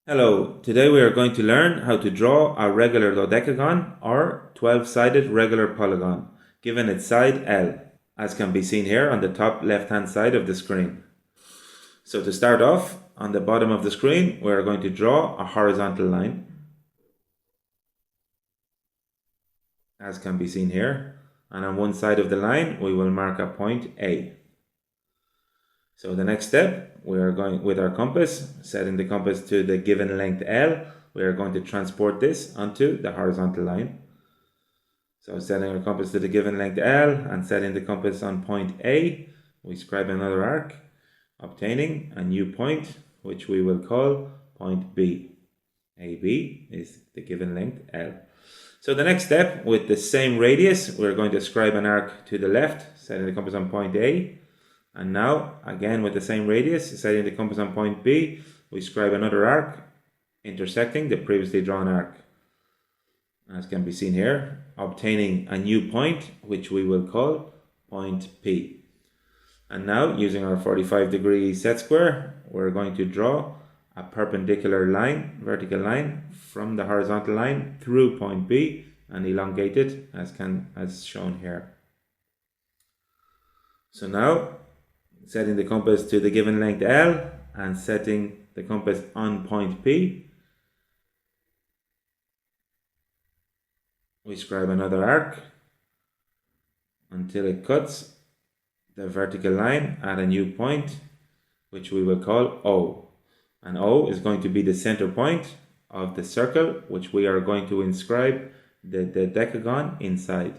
Hello, today we are going to learn how to draw a regular dodecagon or 12-sided regular polygon, given its side L, as can be seen here on the top left-hand side of the screen. So to start off, on the bottom of the screen, we are going to draw a horizontal line, as can be seen here, and on one side of the line, we will mark a point A. So the next step, we are going with our compass, setting the compass to the given length L, we are going to transport this onto the horizontal line. So setting our compass to the given length L and setting the compass on point A, we scribe another arc, obtaining a new point, which we will call point B. AB is the given length L. So the next step, with the same radius, we're going to scribe an arc to the left, setting the compass on point A. And now, again with the same radius, setting the compass on point B, we scribe another arc, intersecting the previously drawn arc. As can be seen here, obtaining a new point, which we will call point P. And now, using our 45-degree set square, we're going to draw a perpendicular line, vertical line, from the horizontal line through point B and elongate it as shown here. So now, setting the compass to the given length L and setting the compass on point P, we scribe another arc until it cuts the vertical line at a new point, which we will call O. And O is going to be the center point of the circle, which we are going to inscribe the decagon inside.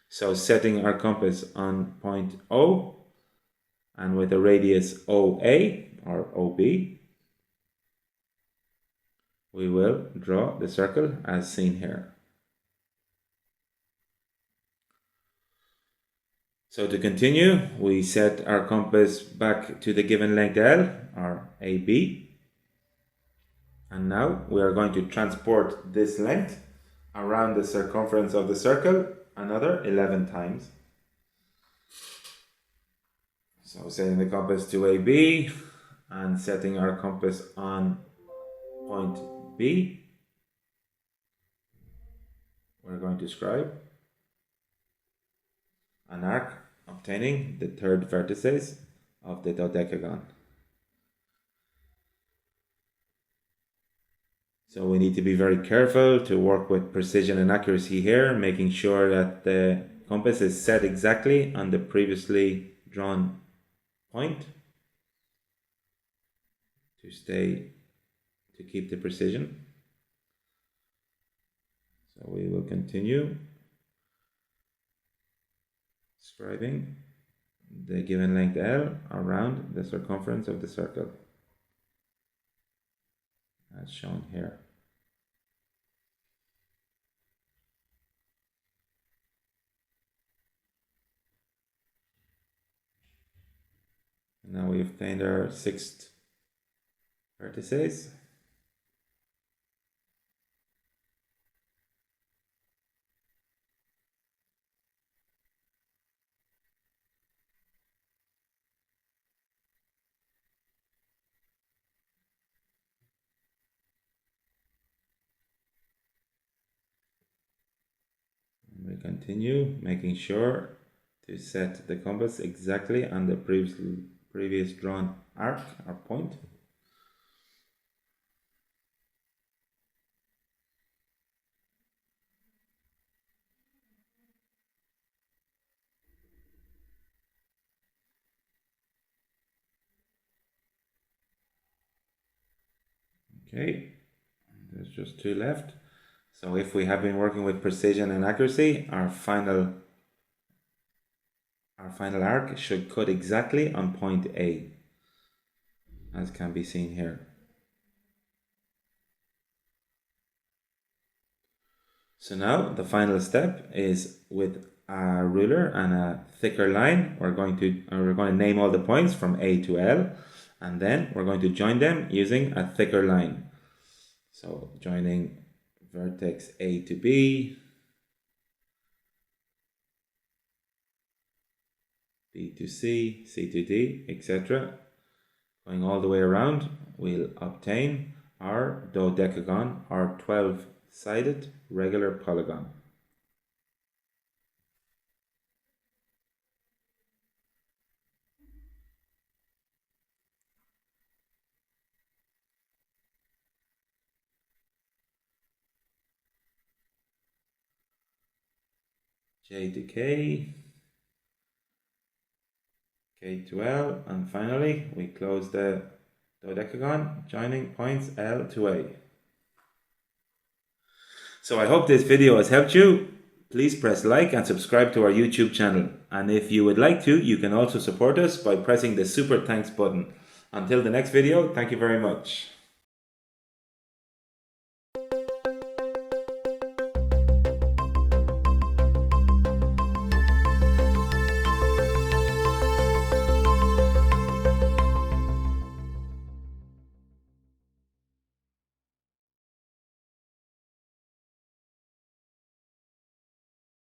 So setting our compass on point O and with a radius OA or OB, we will draw the circle as seen here. So to continue, we set our compass back to the given length L or AB. And now we are going to transport this length around the circumference of the circle another 11 times. So setting the compass to AB and setting our compass on point B, we're going to scribe an arc obtaining the third vertices of the dodecagon. So we need to be very careful to work with precision and accuracy here, making sure that the compass is set exactly on the previously drawn point to keep the precision. So we will continue scribing the given length L around the circumference of the circle, as shown here. And now we obtained our sixth vertices. We continue making sure to set the compass exactly on the previous drawn arc or point. Okay, there's just two left. So if we have been working with precision and accuracy, our final arc should cut exactly on point A, as can be seen here. So now the final step is with a ruler and a thicker line. We're going to name all the points from A to L, and then we're going to join them using a thicker line. So joining vertex A to B, B to C to D, etc. Going all the way around, we'll obtain our dodecagon, our 12-sided regular polygon. J to K, K to L, and finally we close the dodecagon, joining points L to A. So I hope this video has helped you. Please press like and subscribe to our YouTube channel. And if you would like to, you can also support us by pressing the super thanks button. Until the next video, thank you very much.